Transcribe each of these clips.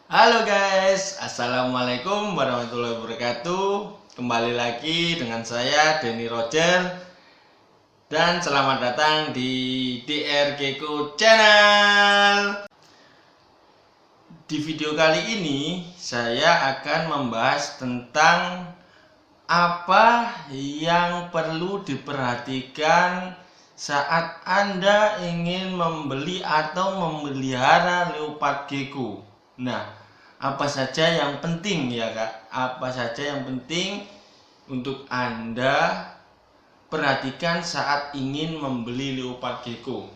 Halo guys, assalamualaikum warahmatullahi wabarakatuh. Kembali lagi dengan saya Denny Roger dan selamat datang di DR Keiko Channel. Di video kali ini saya akan membahas tentang apa yang perlu diperhatikan saat Anda ingin membeli atau memelihara leopard gecko. Nah, apa saja yang penting ya Kak? Apa saja yang penting untuk Anda perhatikan saat ingin membeli leopard gecko?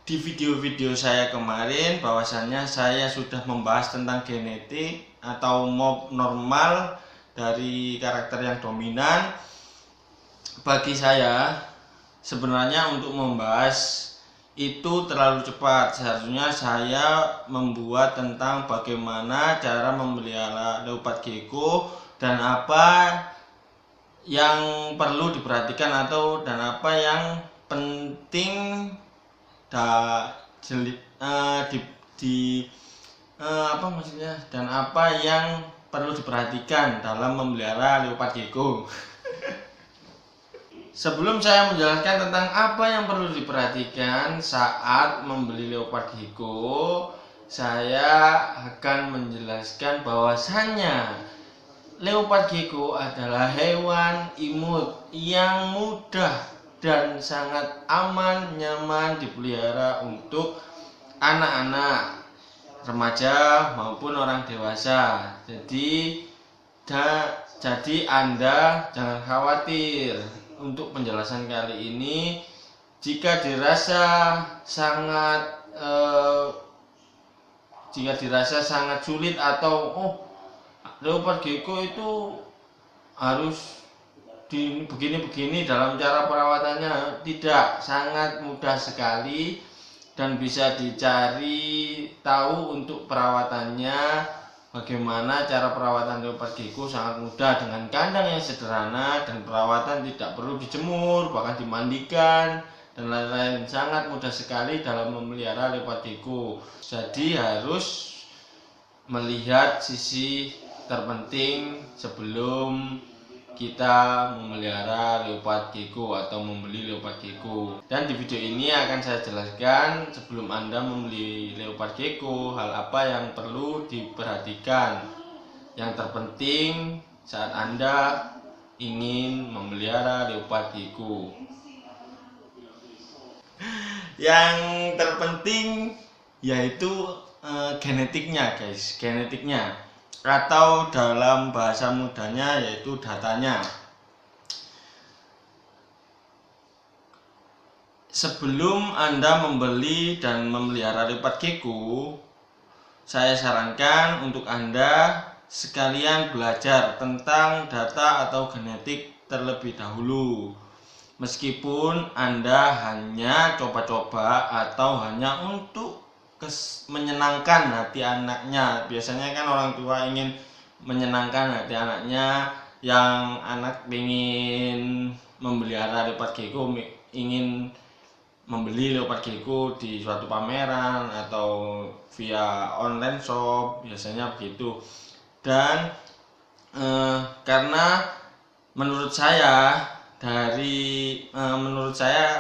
Di video-video saya kemarin bahwasannya saya sudah membahas tentang genetik atau mob normal dari karakter yang dominan. Bagi saya sebenarnya untuk membahas itu terlalu cepat. Seharusnya saya membuat tentang bagaimana cara memelihara leopard gecko dan apa yang perlu diperhatikan dan apa yang penting dan apa yang perlu diperhatikan dalam memelihara leopard gecko. Sebelum saya menjelaskan tentang apa yang perlu diperhatikan saat membeli leopard gecko, saya akan menjelaskan bahwasannya leopard gecko adalah hewan imut yang mudah dan sangat aman, nyaman dipelihara untuk anak-anak, remaja maupun orang dewasa. Jadi Anda jangan khawatir untuk penjelasan kali ini. Jika dirasa sangat sulit atau leopard gecko itu harus begini dalam cara perawatannya, tidak, sangat mudah sekali dan bisa dicari tahu untuk perawatannya. Bagaimana cara perawatan leopard gecko? Sangat mudah dengan kandang yang sederhana dan perawatan tidak perlu dijemur, bahkan dimandikan dan lain-lain. Sangat mudah sekali dalam memelihara leopard gecko. Jadi harus melihat sisi terpenting sebelum kita memelihara leopard gecko atau membeli leopard gecko. Dan di video ini akan saya jelaskan sebelum Anda membeli leopard gecko, hal apa yang perlu diperhatikan, yang terpenting saat Anda ingin memelihara leopard gecko. Yang terpenting yaitu genetiknya guys, genetiknya, atau dalam bahasa mudanya yaitu datanya. Sebelum Anda membeli dan memelihara leopard gecko, saya sarankan untuk Anda sekalian belajar tentang data atau genetik terlebih dahulu. Meskipun Anda hanya coba-coba atau hanya untuk menyenangkan hati anaknya. Biasanya kan orang tua ingin menyenangkan hati anaknya, yang anak ingin memelihara leopard gecko, ingin membeli leopard gecko di suatu pameran atau via online shop, biasanya begitu. Dan karena menurut saya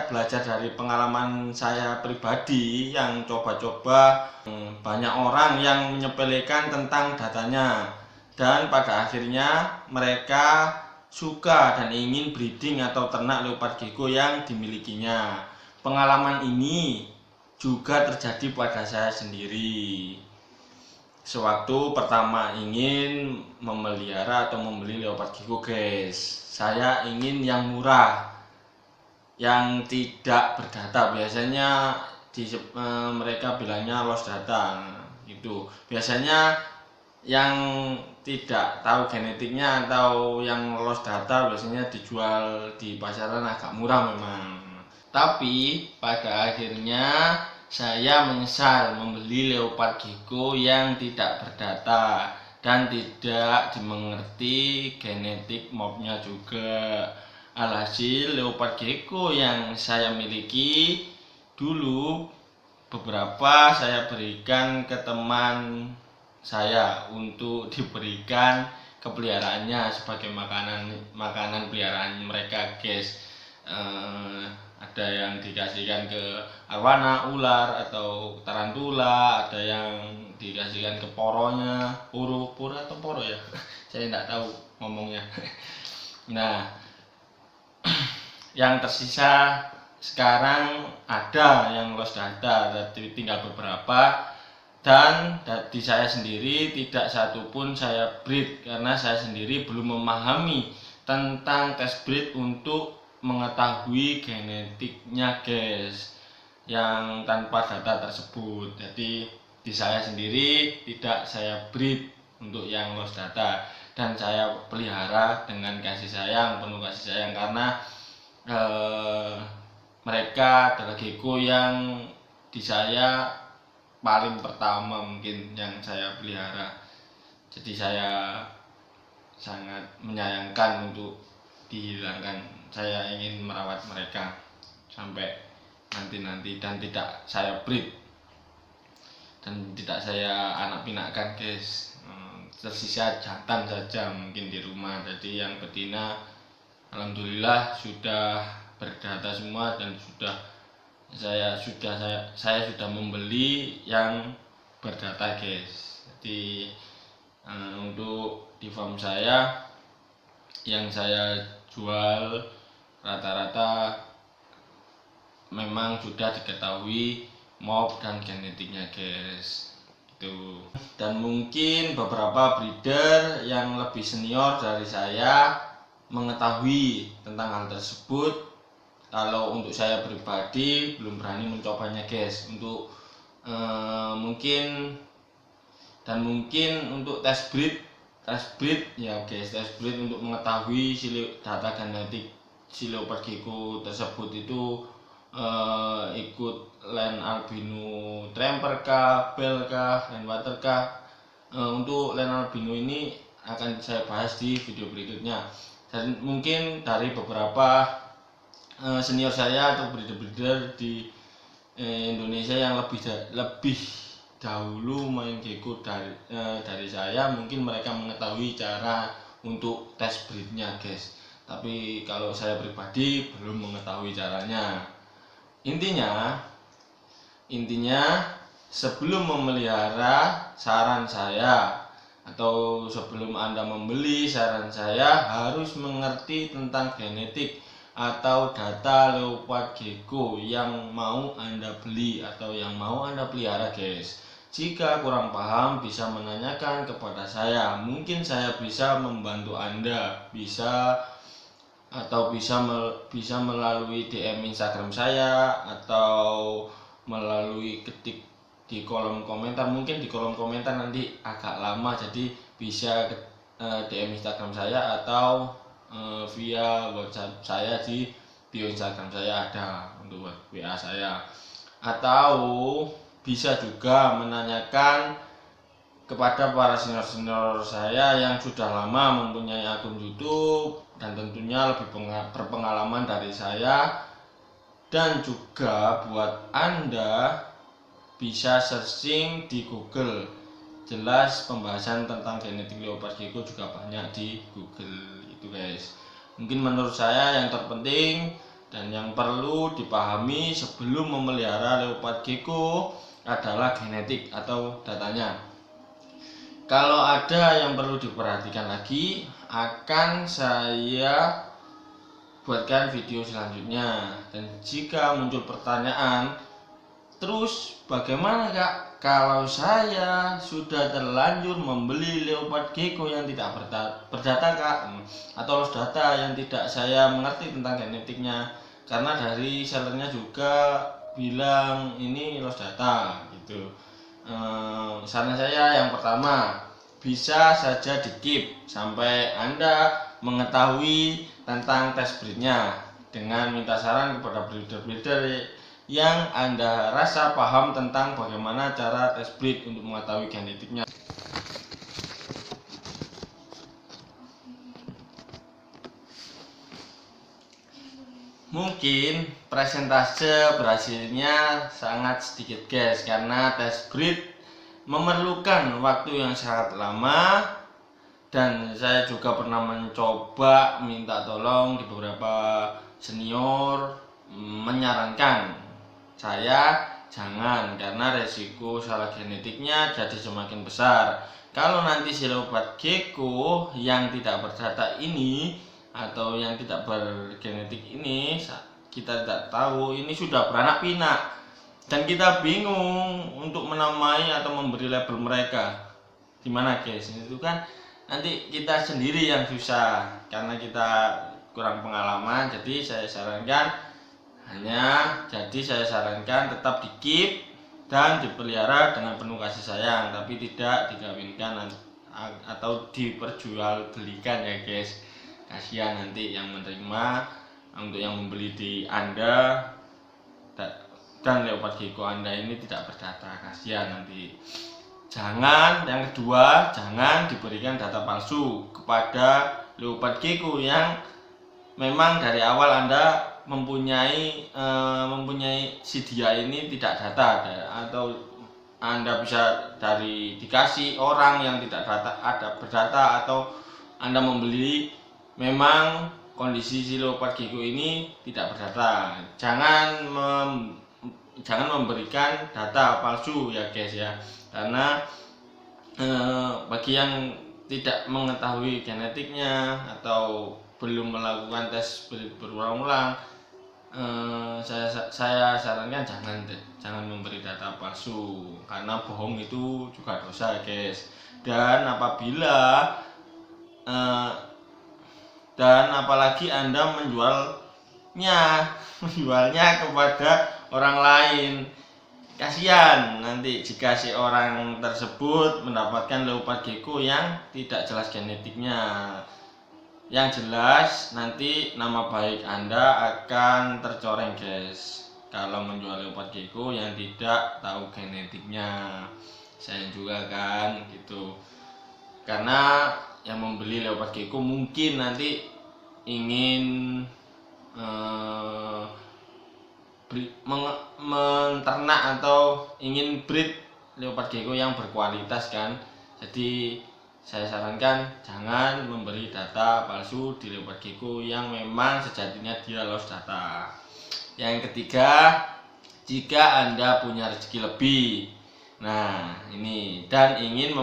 belajar dari pengalaman saya pribadi yang coba-coba, banyak orang yang menyepelekan tentang datanya dan pada akhirnya mereka suka dan ingin breeding atau ternak leopard gecko yang dimilikinya. Pengalaman ini juga terjadi pada saya sendiri. Sewaktu pertama ingin memelihara atau membeli leopard gecko guys, saya ingin yang murah, yang tidak berdata. Biasanya mereka bilangnya lost data gitu. Biasanya yang tidak tahu genetiknya atau yang lost data biasanya dijual di pasaran agak murah memang. Tapi pada akhirnya saya menyesal membeli leopard gecko yang tidak berdata dan tidak dimengerti genetik mobnya juga. Alhasil leopard gecko yang saya miliki dulu beberapa saya berikan ke teman saya untuk diberikan ke peliharaannya sebagai makanan peliharaan mereka, guys. Ada yang dikasihkan ke arwana, ular atau tarantula, ada yang dikasihkan ke poronya, puro atau poro ya, saya tidak tahu ngomongnya. Nah, yang tersisa sekarang ada yang lost data, tapi tinggal beberapa, dan di saya sendiri tidak satupun saya breed karena saya sendiri belum memahami tentang tes breed untuk mengetahui genetiknya, guys, yang tanpa data tersebut. Jadi di saya sendiri tidak saya breed untuk yang lost data, dan saya pelihara dengan kasih sayang, penuh kasih sayang, karena mereka adalah gecko yang di saya paling pertama mungkin yang saya pelihara. Jadi saya sangat menyayangkan untuk dihilangkan. Saya ingin merawat mereka sampai nanti dan tidak saya breed dan tidak saya anak pinakkan, guys. Tersisa jantan saja mungkin di rumah. Jadi yang betina alhamdulillah sudah berdata semua, dan saya sudah membeli yang berdata, guys. Jadi untuk di farm saya yang saya jual rata-rata memang sudah diketahui mob dan genetiknya, guys. Itu. Dan mungkin beberapa breeder yang lebih senior dari saya mengetahui tentang hal tersebut. Kalau untuk saya pribadi belum berani mencobanya, guys. Untuk mungkin untuk tes breed ya, guys. Tes breed untuk mengetahui data genetik si leopard gecko tersebut itu ikut line albino tramper kah, bell kah, line water kah. Untuk line albino ini akan saya bahas di video berikutnya. Dan mungkin dari beberapa senior saya atau breeder di Indonesia yang lebih dahulu main gecko dari saya, mungkin mereka mengetahui cara untuk tes breednya, guys. Tapi kalau saya pribadi belum mengetahui caranya. Intinya sebelum memelihara, saran saya, atau sebelum Anda membeli, saran saya harus mengerti tentang genetik atau data leopard gecko yang mau Anda beli atau yang mau Anda pelihara, guys. Jika kurang paham bisa menanyakan kepada saya. Mungkin saya bisa membantu Anda, bisa melalui DM Instagram saya, atau melalui ketik di kolom komentar. Mungkin di kolom komentar nanti agak lama, jadi bisa DM Instagram saya atau via WhatsApp saya. Di bio Instagram saya ada untuk WA saya, atau bisa juga menanyakan kepada para senior saya yang sudah lama mempunyai akun YouTube dan tentunya lebih berpengalaman dari saya. Dan juga buat Anda bisa searching di Google, jelas pembahasan tentang genetik leopard gecko juga banyak di Google itu, guys. Mungkin menurut saya yang terpenting dan yang perlu dipahami sebelum memelihara leopard gecko adalah genetik atau datanya. Kalau ada yang perlu diperhatikan lagi, akan saya buatkan video selanjutnya. Dan jika muncul pertanyaan, terus bagaimana Kak kalau saya sudah terlanjur membeli leopard gecko yang tidak berdata, Kak, atau lost data yang tidak saya mengerti tentang genetiknya? Karena dari sellernya juga bilang ini lost data gitu. Saran saya yang pertama, bisa saja di keep sampai Anda mengetahui tentang tes breednya, dengan minta saran kepada breeder-breeder yang Anda rasa paham tentang bagaimana cara tes breed untuk mengetahui genetiknya. Mungkin persentase berhasilnya sangat sedikit, guys, karena tes breed memerlukan waktu yang sangat lama, dan saya juga pernah mencoba minta tolong di beberapa senior, menyarankan saya jangan, karena resiko salah genetiknya jadi semakin besar. Kalau nanti si leopard gecko yang tidak berdata ini atau yang tidak bergenetik ini, kita tidak tahu ini sudah beranak pinak dan kita bingung untuk menamai atau memberi label mereka. Gimana guys? Itu kan nanti kita sendiri yang susah karena kita kurang pengalaman. Jadi saya sarankan tetap di keep dan dipelihara dengan penuh kasih sayang, tapi tidak dikawinkan atau diperjualbelikan ya guys. Kasihan nanti yang menerima, untuk yang membeli di Anda dan leopard gecko Anda ini tidak berdata, kasihan nanti. Yang kedua, jangan diberikan data palsu kepada leopard gecko yang memang dari awal Anda mempunyai si dia ini tidak data, atau Anda bisa dikasih orang yang tidak berdata, atau Anda membeli memang kondisi si leopard gecko ini tidak berdata. Jangan memberikan data palsu ya guys ya, karena bagi yang tidak mengetahui genetiknya atau belum melakukan tes berulang-ulang, saya sarankan jangan memberi data palsu, karena bohong itu juga dosa guys. Dan apalagi Anda menjualnya kepada orang lain, kasihan nanti jika si orang tersebut mendapatkan leopard gecko yang tidak jelas genetiknya. Yang jelas nanti nama baik Anda akan tercoreng guys kalau menjual leopard gecko yang tidak tahu genetiknya. Saya juga kan gitu, karena yang membeli leopard gecko mungkin nanti ingin menternak atau ingin breed leopard gecko yang berkualitas kan. Jadi saya sarankan jangan memberi data palsu di leopard gecko yang memang sejatinya dia lost data. Yang ketiga, jika Anda punya rezeki lebih, nah ini, dan ingin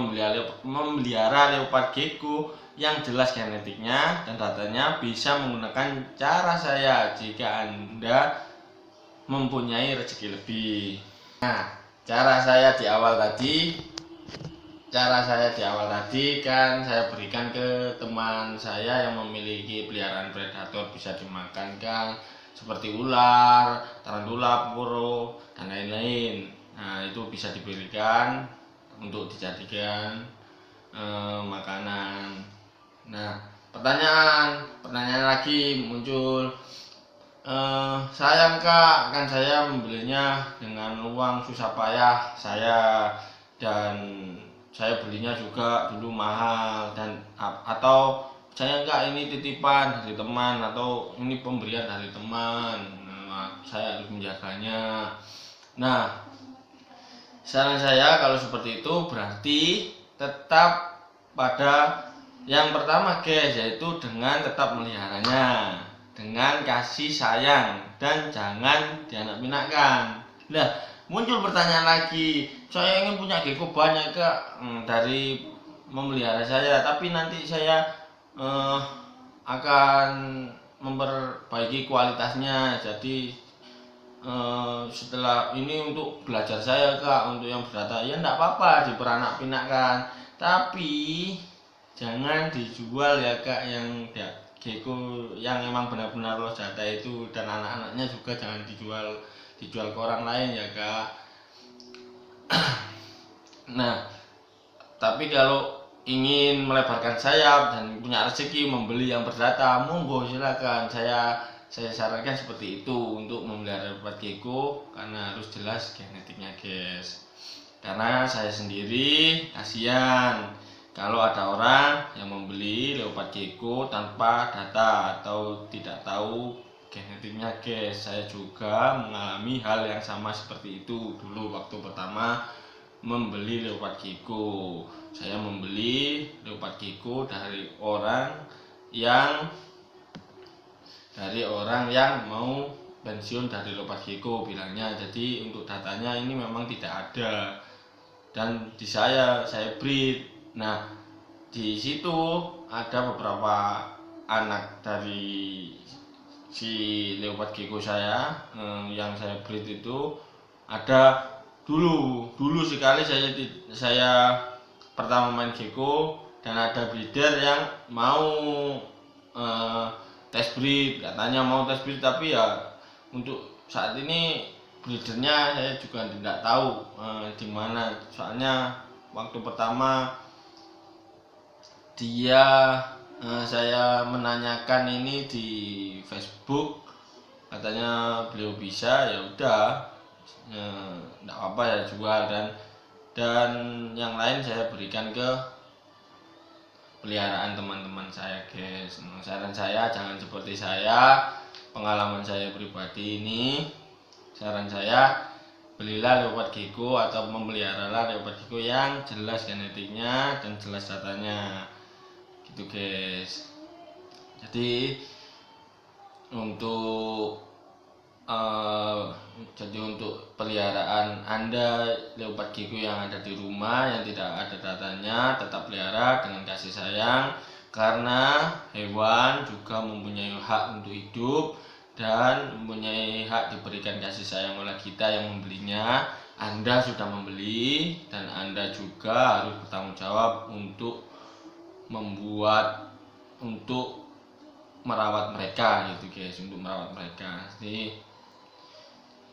memelihara leopard gecko yang jelas genetiknya dan datanya, bisa menggunakan cara saya jika Anda mempunyai rezeki lebih. Nah, cara saya di awal tadi kan saya berikan ke teman saya yang memiliki peliharaan predator bisa dimakan kan, seperti ular, tarantula, puro, dan lain-lain. Nah, itu bisa diberikan untuk dijadikan makanan. Nah, pertanyaan lagi muncul, sayang kak, kan saya membelinya dengan uang susah payah saya, dan saya belinya juga dulu mahal, dan atau sayang kak ini titipan dari teman atau ini pemberian dari teman, saya harus menjaganya. Nah, saran saya kalau seperti itu berarti tetap pada yang pertama guys, yaitu dengan tetap meliharanya dengan kasih sayang dan jangan dianak-pinakkan. Nah, muncul pertanyaan lagi, saya ingin punya gecko banyak kak, dari memelihara saya, tapi nanti saya akan memperbaiki kualitasnya. Jadi setelah ini untuk belajar saya kak, untuk yang berdata, ya enggak apa-apa diperanak-pinakkan, tapi jangan dijual ya kak, yang gecko yang emang benar-benar lost data itu, dan anak-anaknya juga jangan dijual ke orang lain ya kak. Nah, tapi kalau ingin melebarkan sayap dan punya rezeki membeli yang berdata, monggo silakan. Saya sarankan seperti itu untuk memelihara leopard gecko, karena harus jelas genetiknya guys. Karena saya sendiri kasihan kalau ada orang yang membeli leopard gecko tanpa data atau tidak tahu genetiknya guys. Saya juga mengalami hal yang sama seperti itu dulu waktu pertama membeli Leopard Gecko. Saya membeli Leopard Gecko dari orang yang mau pensiun dari Leopard Gecko bilangnya. Jadi untuk datanya ini memang tidak ada, dan di saya breed. Nah, di situ ada beberapa anak dari si Leopard Gecko saya yang saya breed itu. Ada dulu sekali saya pertama main gecko, dan ada breeder yang mau tes breed, katanya mau tes breed, tapi ya untuk saat ini breedernya saya juga tidak tahu di mana. Soalnya waktu pertama saya menanyakan ini di Facebook, katanya beliau bisa, ya udah, enggak apa-apa ya jual, dan yang lain saya berikan ke peliharaan teman-teman saya, guys. Saran saya jangan seperti saya, pengalaman saya pribadi ini. Saran saya, belilah Leopard Gecko atau memeliharalah Leopard Gecko yang jelas genetiknya dan jelas datanya, gitu guys. Jadi untuk peliharaan Anda Leopard Gecko yang ada di rumah yang tidak ada datanya, tetap pelihara dengan kasih sayang, karena hewan juga mempunyai hak untuk hidup dan mempunyai hak diberikan kasih sayang oleh kita yang membelinya. Anda sudah membeli dan Anda juga harus bertanggung jawab untuk merawat mereka, gitu guys, untuk merawat mereka.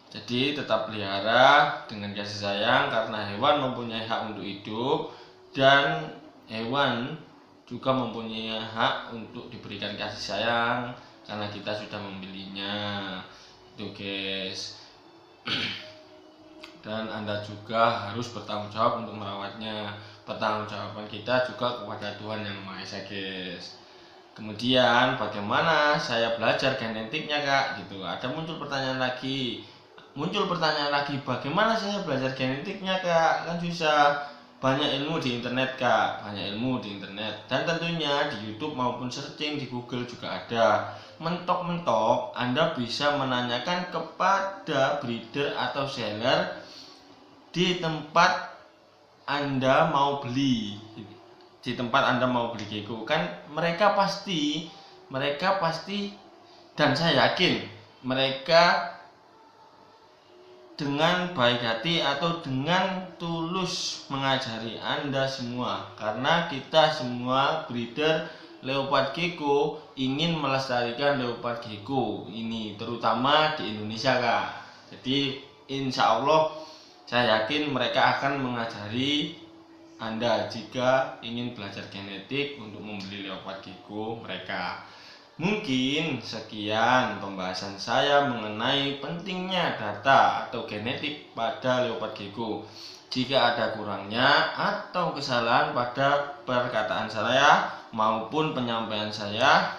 Jadi tetap pelihara dengan kasih sayang, karena hewan mempunyai hak untuk hidup dan hewan juga mempunyai hak untuk diberikan kasih sayang karena kita sudah membelinya, itu guys. Dan Anda juga harus bertanggung jawab untuk merawatnya. Pertanggungjawaban kita juga kepada Tuhan Yang Maha Esa, guys. Kemudian bagaimana saya belajar genetiknya, Kak? Gitu. Ada muncul pertanyaan lagi, bagaimana saya belajar genetiknya, Kak? Kan susah. Banyak ilmu di internet, Kak. Dan tentunya di YouTube maupun searching di Google juga ada. Mentok-mentok Anda bisa menanyakan kepada breeder atau seller di tempat Anda mau beli. Gecko, kan mereka pasti, dan saya yakin mereka dengan baik hati atau dengan tulus mengajari Anda semua, karena kita semua breeder Leopard Gecko ingin melestarikan Leopard Gecko ini, terutama di Indonesia, Kak. Jadi insya Allah saya yakin mereka akan mengajari Anda jika ingin belajar genetik untuk membeli Leopard Gecko mereka. Mungkin sekian pembahasan saya mengenai pentingnya data atau genetik pada Leopard Gecko. Jika ada kurangnya atau kesalahan pada perkataan saya maupun penyampaian saya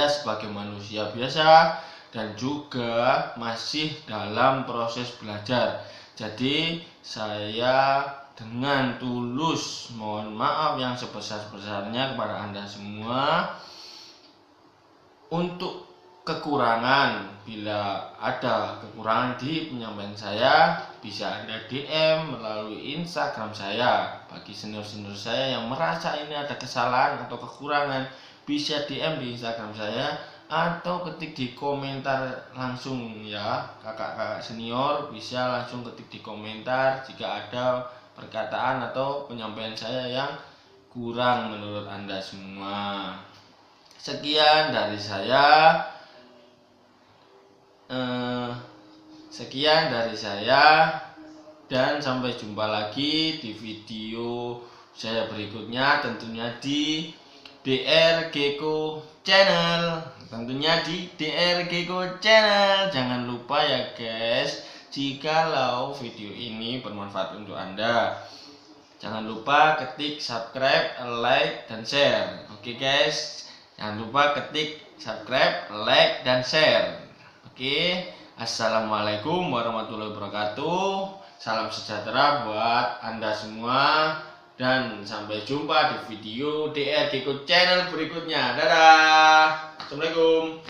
sebagai manusia biasa dan juga masih dalam proses belajar. Jadi saya dengan tulus mohon maaf yang sebesar-besarnya kepada Anda semua. Untuk kekurangan, bila ada kekurangan di penyampaian saya, bisa Anda DM melalui Instagram saya. Bagi senior-senior saya yang merasa ini ada kesalahan atau kekurangan, bisa DM di Instagram saya atau ketik di komentar langsung ya. Kakak-kakak senior bisa langsung ketik di komentar jika ada perkataan atau penyampaian saya yang kurang menurut Anda semua. Sekian dari saya. Dan sampai jumpa lagi di video saya berikutnya, tentunya di DR Gecko Channel. Jangan lupa ya guys, jikalau video ini bermanfaat untuk Anda, jangan lupa ketik subscribe, like, dan share. Oke guys, jangan lupa ketik subscribe, like, dan share. Oke, assalamualaikum warahmatullahi wabarakatuh. Salam sejahtera buat Anda semua dan sampai jumpa di video DR Gecko channel berikutnya. Dadah. Assalamualaikum.